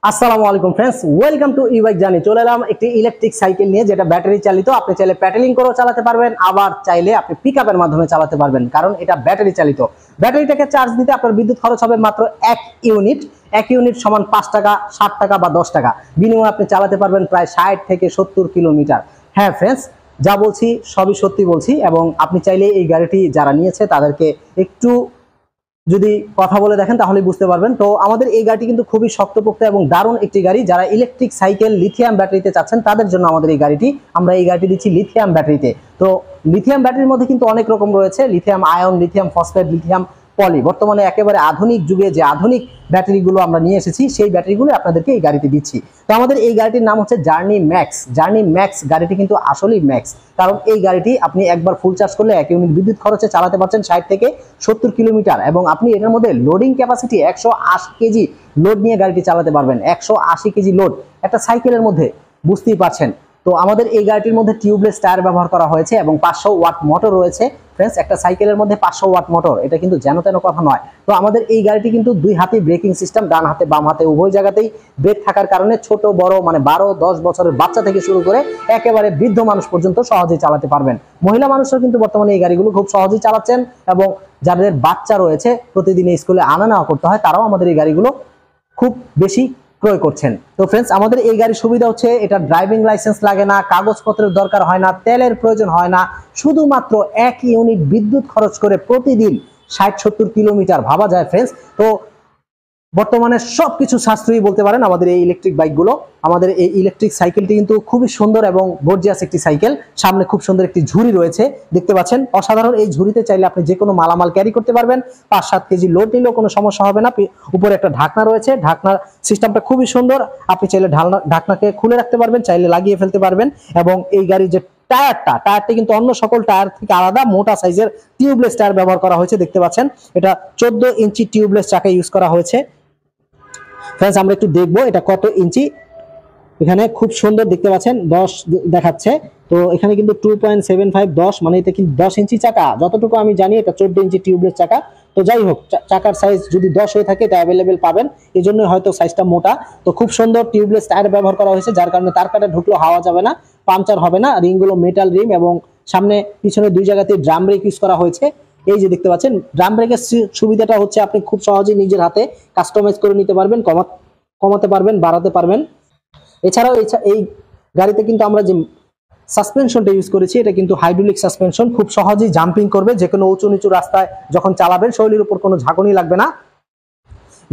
আসসালামু আলাইকুম friends, welcome to e-bike journey. চলে এলাম একটি ইলেকট্রিক সাইকেল নিয়ে, যেটা ব্যাটারি চালিত। আপনি চাইলে প্যাডেলিং করেও চালাতে পারবেন, আবার চাইলে আপনি পিকআপের মাধ্যমে চালাতে পারবেন, কারণ এটা ব্যাটারি চালিত। ব্যাটারিটাকে চার্জ দিতে আপনার বিদ্যুৎ খরচ হবে মাত্র 1 ইউনিট সমান 5 টাকা, 7 টাকা বা 10 টাকা। বিনিময়ে আপনি চালাতে পারবেন প্রায় 60 থেকে 70 কিলোমিটার। হ্যাঁ फ्रेंड्स, যা বলছি সবই সত্যি বলছি। এবং আপনি চাইলে এই গাড়িটি যারা নিয়েছে তাদেরকে একটু যদি কথা বলে দেখেন তাহলে বুঝতে পারবেন। তো আমাদের এই গাড়িটি কিন্তু খুবই শক্তপোক্ত এবং দারুণ একটি গাড়ি। যারা ইলেকট্রিক সাইকেল লিথিয়াম ব্যাটারিতে চাচ্ছেন তাদের জন্য আমাদের এই গাড়িটি। আমরা এই গাড়িটি দিচ্ছি লিথিয়াম ব্যাটারিতে। তো লিথিয়াম ব্যাটারির মধ্যে কিন্তু অনেক রকম রয়েছে, lithium ion, lithium phosphate, lithium poly. বর্তমানে একেবারে আধুনিক যুগে যে আধুনিক ব্যাটারিগুলো আমরা নিয়ে এসেছি, সেই ব্যাটারিগুলো আপনাদেরকে এই গাড়িতে দিচ্ছি। তো আমাদের এই গাড়িটির নাম হচ্ছে জার্নি ম্যাক্স। জার্নি ম্যাক্স গাড়িটি কিন্তু আসলেই ম্যাক্স, কারণ এই গাড়িটি আপনি একবার ফুল চার্জ করলে 1 ইউনিট বিদ্যুৎ খরচে চালাতে পারছেন 60 থেকে 70 কিলোমিটার। এবং আপনি এটার মধ্যে লোডিং ক্যাপাসিটি 180 কেজি লোড নিয়ে গাড়িটি চালাতে পারবেন। 180 কেজি লোড একটা সাইকেলের মধ্যে, বুঝতেই পারছেন। তো আমাদের এই গাড়িটির মধ্যে টিউবলেস টায়ার ব্যবহার করা হয়েছে এবং 500 ওয়াট মোটর রয়েছে। फ्रेंड्स, একটা সাইকেলের মধ্যে 500 ওয়াট মোটর, এটা কিন্তু যেন তেন কথা নয়। তো আমাদের এই গাড়িটি কিন্তু 2 হাতে ব্রেকিং সিস্টেম, ডান হাতে বাম হাতে উভয় জায়গাতেই ব্রেক থাকার কারণে ছোট বড় মানে 12-10 বছরের বাচ্চা থেকে শুরু করে একেবারে বৃদ্ধ মানুষ পর্যন্ত সহজেই চালাতে পারবেন। মহিলা মানুষও কিন্তু বর্তমানে এই গাড়িগুলো খুব সহজেই চালাচ্ছেন, এবং যাদের বাচ্চা রয়েছে প্রতিদিন স্কুলে আনা নেওয়া করতে হয়, তারাও আমাদের এই গাড়িগুলো খুব বেশি ক্রয় করছেন। তো फ्रेंड्स, আমাদের এই গাড়ির সুবিধা হচ্ছে এটা ড্রাইভিং লাইসেন্স লাগে না, কাগজপত্রের দরকার হয় না, তেলের প্রয়োজন হয় না। শুধুমাত্র 1 ইউনিট বিদ্যুৎ খরচ করে প্রতিদিন 60-70 কিলোমিটার। ভাবা যায় फ्रेंड्स। তো বর্তমানে সবকিছু সাশ্রয়ী বলতে পারেন আমাদের এই ইলেকট্রিক বাইকগুলো। আমাদের এই ইলেকট্রিক সাইকেলটি কিন্তু খুবই সুন্দর এবং গর্জিয়াস একটি সাইকেল। সামনে খুব সুন্দর একটি ঝুড়ি রয়েছে, দেখতে পাচ্ছেন, অসাধারণ। এই ঝুড়িতে চাইলে আপনি যে কোনো মালামাল ক্যারি করতে পারবেন। 5-7 কেজি লোড নিলেও কোনো সমস্যা হবে না। উপরে একটা ঢাকনা রয়েছে, ঢাকনার সিস্টেমটা খুবই সুন্দর। আপনি চাইলে ঢাকনাকে খুলে রাখতে পারবেন, চাইলে লাগিয়ে ফেলতে পারবেন। এবং এই গাড়ির যে টায়ারটা কিন্তু অন্য সকল টায়ার থেকে আলাদা, মোটা সাইজের টিউবলেস টায়ার ব্যবহার করা হয়েছে, দেখতে পাচ্ছেন। এটা 14 ইঞ্চি টিউবলেস চাকা ইউজ করা হয়েছে। फ्रेंड्स, আমরা একটু দেখবো এটা কত ইঞ্চি। এখানে খুব সুন্দর দেখতে পাচ্ছেন 10 দেখাচ্ছে। তো এখানে কিন্তু 2.75 10, মানে এটা কিন্তু 10 ইঞ্চি চাকা। যতটুকু আমি জানি এটা 14 ইঞ্চি টিউবলেস চাকা। তো যাই হোক, চাকার সাইজ যদি 10 হয়ে থাকে এটা অ্যাভেলেবেল পাবেন, এই জন্য হয়তো সাইজটা মোটা। তো খুব সুন্দর টিউবলেস টায়ার ব্যবহার করা হয়েছে, যার কারণে তার কাটা ঢুকলেও হাওয়া যাবে না, পাংচার হবে না। রিংগুলো মেটাল রিম, এবং সামনে পিছনে 2 জায়গাতে ড্রাম ব্রেক ইউজ করা হয়েছে। এই যে দেখতে পাচ্ছেন, ড্রাম ব্রেকের সুবিধাটা হচ্ছে আপনি খুব সহজেই নিজের হাতে কাস্টমাইজ করে নিতে পারবেন, কমাতে পারবেন, বাড়াতে পারবেন। এছাড়াও এই গাড়িতে কিন্তু আমরা যে সাসপেনশনটা ইউজ করেছি, এটা কিন্তু হাইড্রোলিক সাসপেনশন। খুব সহজেই জাম্পিং করবে, যে কোনো উঁচু নিচু রাস্তায় যখন চালাবেন শরীরের উপর কোনো ঝাঁকুনি লাগবে না।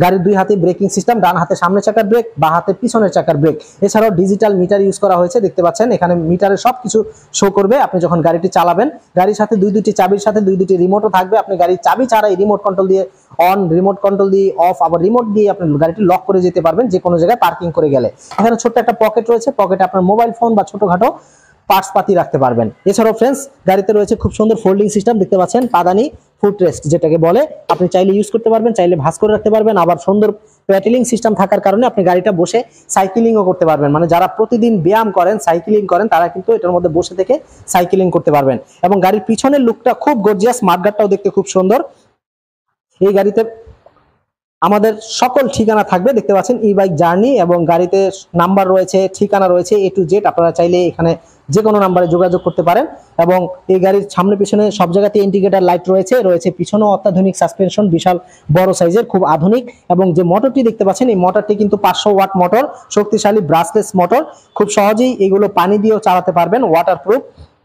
গাড়ির 2 হাতে ব্রেকিং সিস্টেম, ডান হাতে সামনের চাকার ব্রেক, বা হাতে পিছনের চাকার ব্রেক। এছাড়াও ডিজিটাল মিটার ইউজ করা হয়েছে, দেখতে পাচ্ছেন। এখানে মিটারের সবকিছু শো করবে আপনি যখন গাড়িটি চালাবেন। গাড়ির সাথে 2-2টি চাবির সাথে 2-2টি রিমোটও থাকবে। আপনি গাড়ির চাবি ছাড়াই রিমোট কন্ট্রোল দিয়ে অন, রিমোট কন্ট্রোল দিয়ে অফ, আবার রিমোট দিয়ে আপনি গাড়িটি লক করে যেতে পারবেন যে কোনো জায়গায় পার্কিং করে গেলে। এখানে ছোট্ট একটা পকেট রয়েছে, পকেটে আপনার মোবাইল ফোন বা ছোটখাটো পার্টস পাতি রাখতে পারবেন। এছাড়াও फ्रेंड्स, গাড়িতে রয়েছে খুব সুন্দর ফোল্ডিং সিস্টেম, দেখতে পাচ্ছেন। পাদানি ফুটরেস্ট যেটাকে বলে, আপনি চাইলে ইউজ করতে পারবেন, চাইলে ভাঁজ করে রাখতে পারবেন। আবার সুন্দর প্যাডেলিং সিস্টেম থাকার কারণে আপনি গাড়িটা বসে সাইকেলিংও করতে পারবেন। মানে যারা প্রতিদিন ব্যায়াম করেন, সাইকেলিং করেন, তারা কিন্তু এটার মধ্যে বসে থেকে সাইকেলিং করতে পারবেন। এবং গাড়ির পিছনের লুকটা খুব গর্জিয়াস, মাঠগাটটাও দেখতে খুব সুন্দর। এই গাড়িতে আমাদের সকল ঠিকানা থাকবে, দেখতে পাচ্ছেন, ই-বাইক জার্নি। এবং গাড়িতে নাম্বার রয়েছে, ঠিকানা রয়েছে A to Z। আপনারা চাইলে এখানে যে কোনো নাম্বারে যোগাযোগ করতে পারেন। এবং এই গাড়ির সামনে পিছনে সব জায়গাতে ইন্ডিকেটর লাইট রয়েছে পিছনেও অত্যাধুনিক সাসপেনশন, বিশাল বড় সাইজের, খুব আধুনিক। এবং যে মোটরটি দেখতে পাচ্ছেন, এই মোটরটি কিন্তু 500 ওয়াট মোটর, শক্তিশালী ব্রাশলেস মোটর। খুব সহজেই এগুলো পানি দিয়েও চালাতে পারবেন, ওয়াটারপ্রুফ।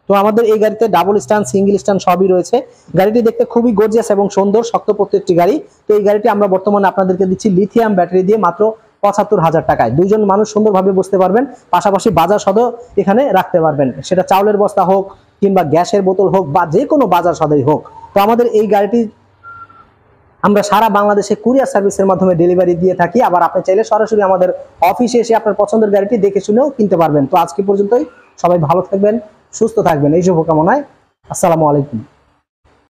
তো আমাদের এই গাড়িতে ডাবল স্ট্যান্ড, সিঙ্গেল স্ট্যান্ড সবই রয়েছে। গাড়িটি দেখতে খুবই গর্জিয়াস এবং সুন্দর, শক্তপোক্ত একটি গাড়ি। তো এই গাড়িটি আমরা বর্তমানে আপনাদেরকে দিচ্ছি লিথিয়াম ব্যাটারি দিয়ে মাত্র 75,000 টাকায়। 2 জন মানুষ সুন্দরভাবে বসতে পারবেন, পাশাপাশি বাজার সদও এখানে রাখতে পারবেন, সেটা চাউলের বস্তা হোক কিংবা গ্যাসের বোতল হোক বা যে কোনো বাজার সদাই হোক। তো আমাদের এই গাড়িটি আমরা সারা বাংলাদেশে কুরিয়ার সার্ভিসের মাধ্যমে ডেলিভারি দিয়ে থাকি। আবার আপনি চাইলে সরাসরি আমাদের অফিসে এসে আপনার পছন্দের গাড়িটি দেখে শুনেও কিনতে পারবেন। তো আজকে পর্যন্তই, সবাই ভালো থাকবেন, সুস্থ থাকবেন, এই শুভকামনায়। আসসালামু আলাইকুম।